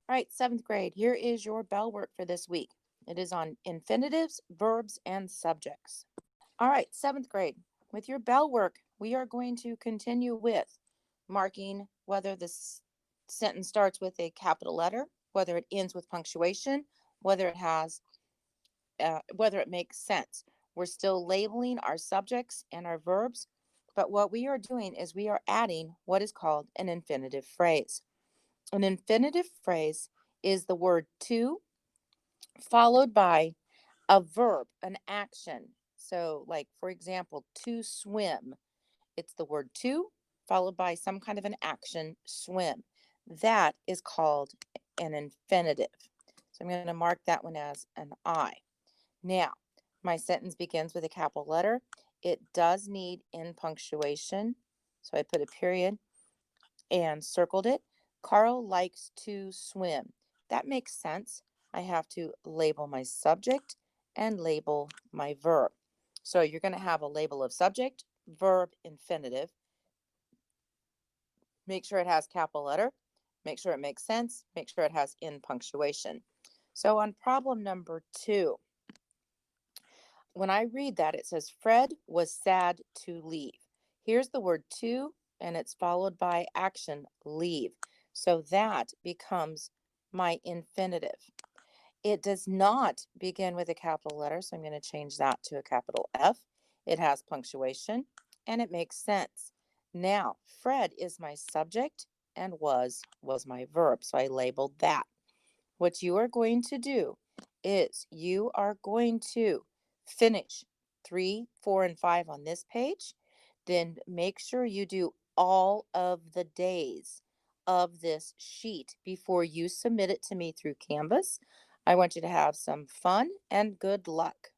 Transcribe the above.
All right, seventh grade, here is your bell work for this week. It is on infinitives, verbs, and subjects. All right, seventh grade, with your bell work, we are going to continue with marking whether this sentence starts with a capital letter, whether it ends with punctuation, whether whether it makes sense. We're still labeling our subjects and our verbs, but what we are doing is we are adding what is called an infinitive phrase. An infinitive phrase is the word to followed by a verb, an action. So, like for example, to swim, it's the word to followed by some kind of an action, swim. That is called an infinitive. So, I'm going to mark that one as an I. Now, my sentence begins with a capital letter. It does need in punctuation. So, I put a period and circled it. Carl likes to swim. That makes sense. I have to label my subject and label my verb. So you're going to have a label of subject, verb, infinitive. Make sure it has capital letter. Make sure it makes sense. Make sure it has in punctuation. So on problem number 2, when I read that, it says Fred was sad to leave. Here's the word to, and it's followed by action, leave. So that becomes my infinitive. It does not begin with a capital letter, so I'm going to change that to a capital F. It has punctuation, and it makes sense. Now, Fred is my subject, and was my verb, so I labeled that. What you are going to do is you are going to finish 3, 4, and 5 on this page. Then make sure you do all of the days of this sheet before you submit it to me through Canvas. I want you to have some fun and good luck.